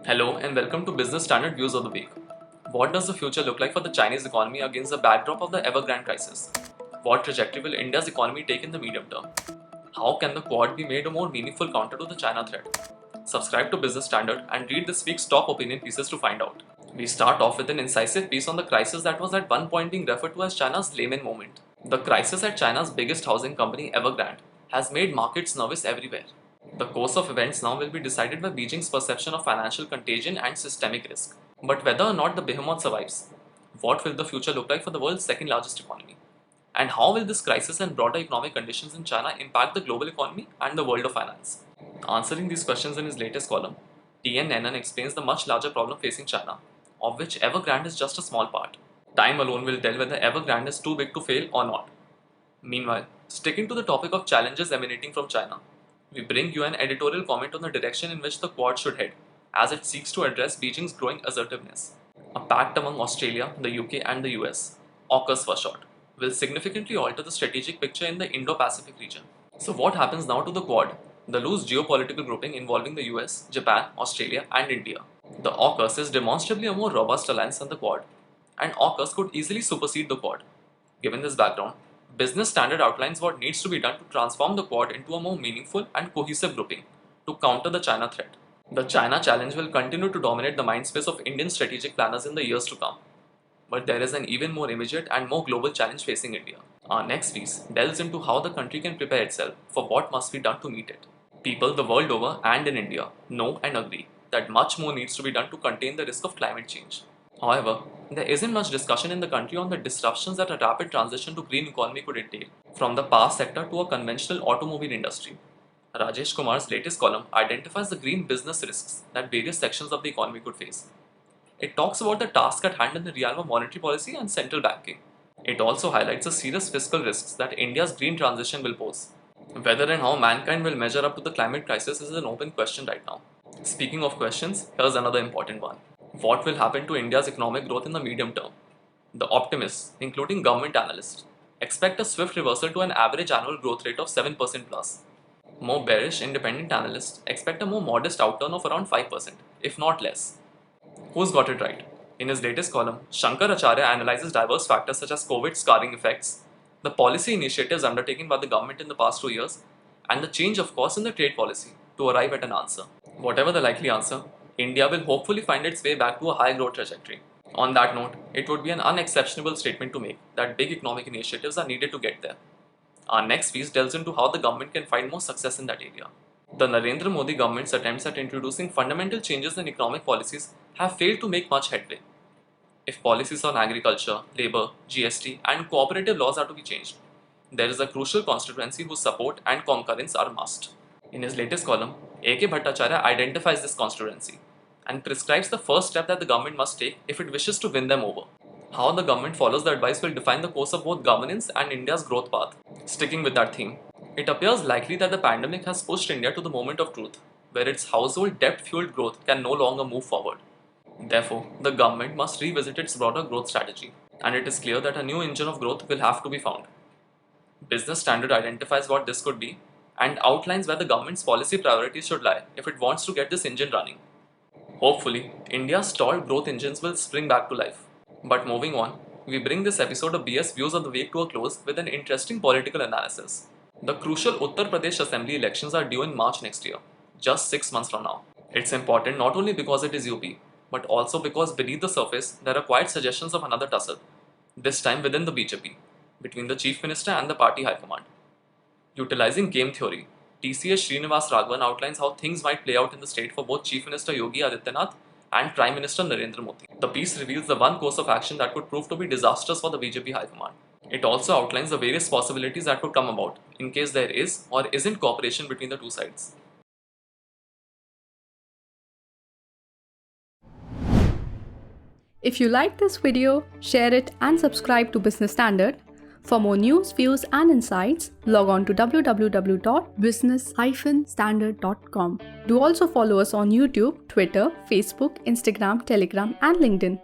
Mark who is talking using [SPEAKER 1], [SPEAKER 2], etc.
[SPEAKER 1] Hello and welcome to Business Standard Views of the Week. What does the future look like for the Chinese economy against the backdrop of the Evergrande crisis? What trajectory will India's economy take in the medium term? How can the Quad be made a more meaningful counter to the China threat? Subscribe to Business Standard and read this week's top opinion pieces to find out. We start off with an incisive piece on the crisis that was at one point being referred to as China's Lehman moment. The crisis at China's biggest housing company, Evergrande, has made markets nervous everywhere. The course of events now will be decided by Beijing's perception of financial contagion and systemic risk. But whether or not the behemoth survives, what will the future look like for the world's second largest economy? And how will this crisis and broader economic conditions in China impact the global economy and the world of finance? Answering these questions in his latest column, T.N. Nennan explains the much larger problem facing China, of which Evergrande is just a small part. Time alone will tell whether Evergrande is too big to fail or not. Meanwhile, sticking to the topic of challenges emanating from China, we bring you an editorial comment on the direction in which the Quad should head, as it seeks to address Beijing's growing assertiveness. A pact among Australia, the UK, and the US, AUKUS for short, will significantly alter the strategic picture in the Indo-Pacific region. So what happens now to the Quad, the loose geopolitical grouping involving the US, Japan, Australia, and India? The AUKUS is demonstrably a more robust alliance than the Quad, and AUKUS could easily supersede the Quad. Given this background, Business Standard outlines what needs to be done to transform the Quad into a more meaningful and cohesive grouping to counter the China threat. The China challenge will continue to dominate the mindspace of Indian strategic planners in the years to come. But there is an even more immediate and more global challenge facing India. Our next piece delves into how the country can prepare itself for what must be done to meet it. People the world over and in India know and agree that much more needs to be done to contain the risk of climate change. However, there isn't much discussion in the country on the disruptions that a rapid transition to green economy could entail, from the power sector to a conventional automobile industry. Rajesh Kumar's latest column identifies the green business risks that various sections of the economy could face. It talks about the task at hand in the realm of monetary policy and central banking. It also highlights the serious fiscal risks that India's green transition will pose. Whether and how mankind will measure up to the climate crisis is an open question right now. Speaking of questions, here's another important one. What will happen to India's economic growth in the medium term? The optimists, including government analysts, expect a swift reversal to an average annual growth rate of 7% plus. More bearish independent analysts expect a more modest outturn of around 5%, if not less. Who's got it right? In his latest column, Shankar Acharya analyzes diverse factors such as COVID's scarring effects, the policy initiatives undertaken by the government in the past 2 years, and the change of course in the trade policy to arrive at an answer. Whatever the likely answer, India will hopefully find its way back to a high growth trajectory. On that note, it would be an unexceptionable statement to make that big economic initiatives are needed to get there. Our next piece delves into how the government can find more success in that area. The Narendra Modi government's attempts at introducing fundamental changes in economic policies have failed to make much headway. If policies on agriculture, labour, GST, and cooperative laws are to be changed, there is a crucial constituency whose support and concurrence are must. In his latest column, A.K. Bhattacharya identifies this constituency and prescribes the first step that the government must take if it wishes to win them over. How the government follows the advice will define the course of both governance and India's growth path. Sticking with that theme, it appears likely that the pandemic has pushed India to the moment of truth, where its household debt-fueled growth can no longer move forward. Therefore, the government must revisit its broader growth strategy, and it is clear that a new engine of growth will have to be found. Business Standard identifies what this could be and outlines where the government's policy priorities should lie if it wants to get this engine running. Hopefully, India's stalled growth engines will spring back to life. But moving on, we bring this episode of BS Views of the Week to a close with an interesting political analysis. The crucial Uttar Pradesh Assembly elections are due in March next year, just 6 months from now. It's important not only because it is UP, but also because beneath the surface there are quiet suggestions of another tussle, this time within the BJP, between the Chief Minister and the party high command. Utilizing game theory, TCS Srinivas Raghavan outlines how things might play out in the state for both Chief Minister Yogi Adityanath and Prime Minister Narendra Modi. The piece reveals the one course of action that could prove to be disastrous for the BJP high command. It also outlines the various possibilities that could come about in case there is or isn't cooperation between the two sides.
[SPEAKER 2] If you like this video, share it and subscribe to Business Standard. For more news, views and insights, log on to www.business-standard.com. Do also follow us on YouTube, Twitter, Facebook, Instagram, Telegram and LinkedIn.